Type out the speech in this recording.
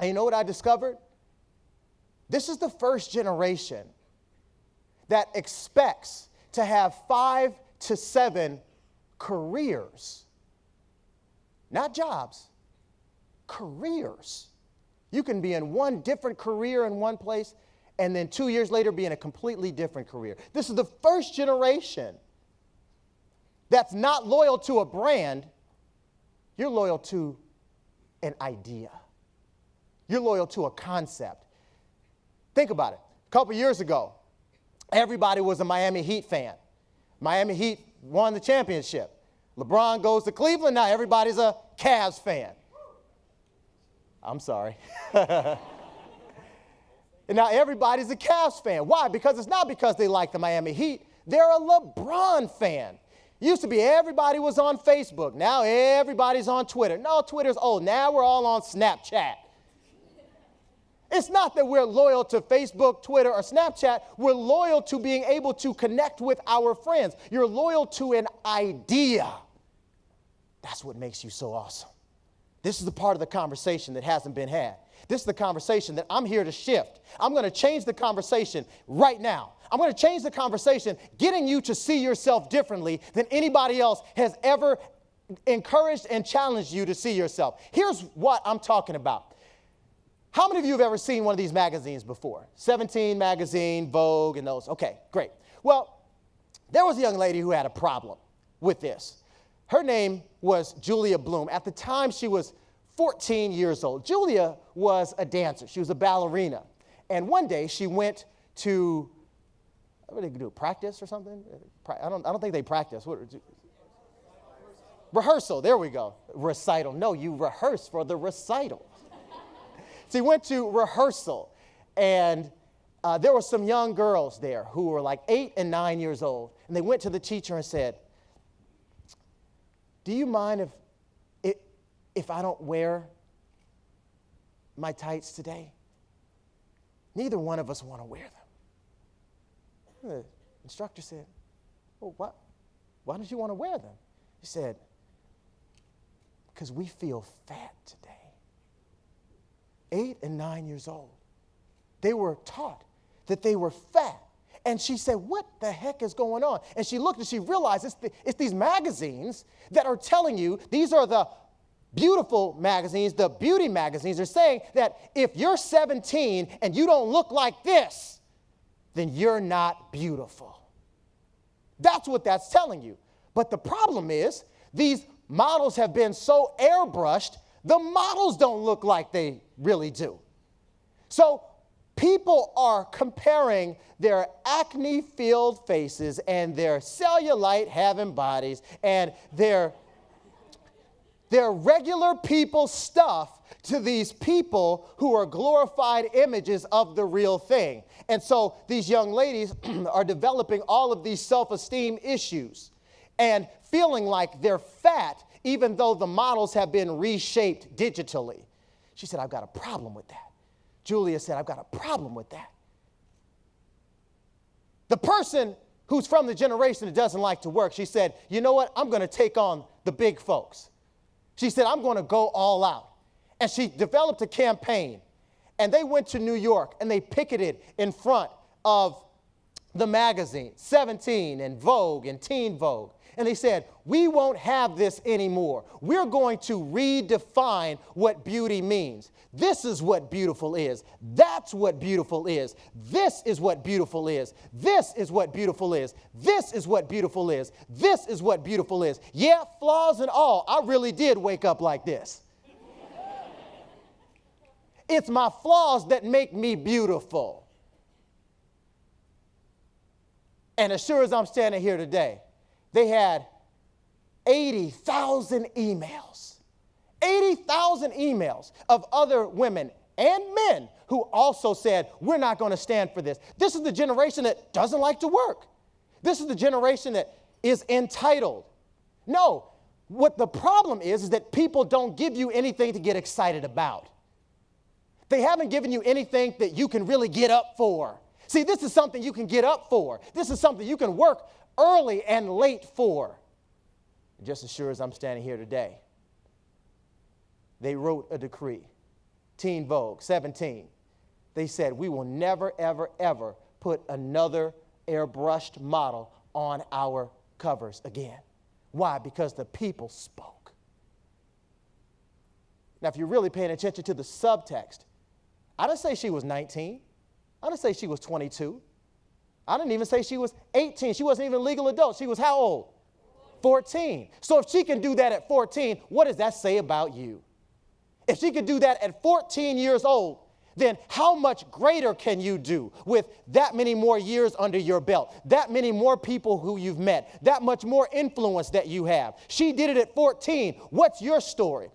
And you know what I discovered? This is the first generation that expects to have 5 to 7 careers. Not jobs, careers. You can be in one different career in one place and then 2 years later be in a completely different career. This is the first generation that's not loyal to a brand. You're loyal to an idea. You're loyal to a concept. Think about it. A couple years ago, everybody was a Miami Heat fan. Miami Heat won the championship. LeBron goes to Cleveland. Now everybody's a Cavs fan. I'm sorry. And now everybody's a Cavs fan. Why? Because it's not because they like the Miami Heat. They're a LeBron fan. Used to be everybody was on Facebook. Now everybody's on Twitter. No, Twitter's old. Now we're all on Snapchat. It's not that we're loyal to Facebook, Twitter, or Snapchat. We're loyal to being able to connect with our friends. You're loyal to an idea. That's what makes you so awesome. This is the part of the conversation that hasn't been had. This is the conversation that I'm here to shift. I'm going to change the conversation right now. I'm going to change the conversation, getting you to see yourself differently than anybody else has ever encouraged and challenged you to see yourself. Here's what I'm talking about. How many of you have ever seen one of these magazines before? 17 magazine, Vogue, and those. Okay, great. Well, there was a young lady who had a problem with this. Her name was Julia Bloom. At the time, she was 14 years old. Julia was a dancer. She was a ballerina. And one day, she went to, what did they do, practice or something? I don't think they practice. Rehearsal, there we go. Recital. No, you rehearse for the recital. So he went to rehearsal, and there were some young girls there who were like 8 and 9 years old. And they went to the teacher and said, do you mind if I don't wear my tights today? Neither one of us want to wear them. The instructor said, well, why don't you want to wear them? He said, because we feel fat today. 8 and 9 years old. They were taught that they were fat. And she said, what the heck is going on? And she looked and she realized it's these magazines that are telling you, these are the beautiful magazines, the beauty magazines are saying that if you're 17 and you don't look like this, then you're not beautiful. That's what that's telling you. But the problem is these models have been so airbrushed, the models don't look like they really do. So people are comparing their acne-filled faces and their cellulite-having bodies and their regular people stuff to these people who are glorified images of the real thing. And so these young ladies are developing all of these self-esteem issues and feeling like they're fat even though the models have been reshaped digitally. She said, I've got a problem with that. Julia said, I've got a problem with that. The person who's from the generation that doesn't like to work, she said, you know what? I'm going to take on the big folks. She said, I'm going to go all out. And she developed a campaign. And they went to New York and they picketed in front of the magazine, 17 and Vogue and Teen Vogue. And they said, we won't have this anymore. We're going to redefine what beauty means. This is what beautiful is. That's what beautiful is. This is what beautiful is. This is what beautiful is. This is what beautiful is. This is what beautiful is. Yeah, flaws and all, I really did wake up like this. It's my flaws that make me beautiful. And as sure as I'm standing here today, they had 80,000 emails. 80,000 emails of other women and men who also said, we're not going to stand for this. This is the generation that doesn't like to work. This is the generation that is entitled. No, what the problem is that people don't give you anything to get excited about. They haven't given you anything that you can really get up for. See, this is something you can get up for. This is something you can work early and late for. Just as sure as I'm standing here today, they wrote a decree Teen Vogue, 17. They said, we will never, ever, ever put another airbrushed model on our covers again. Why? Because the people spoke. Now, if you're really paying attention to the subtext, I didn't say she was 19. I didn't say she was 22. I didn't even say she was 18. She wasn't even a legal adult. She was how old? 14. So if she can do that at 14, what does that say about you? If she could do that at 14 years old, then how much greater can you do with that many more years under your belt, that many more people who you've met, that much more influence that you have? She did it at 14. What's your story?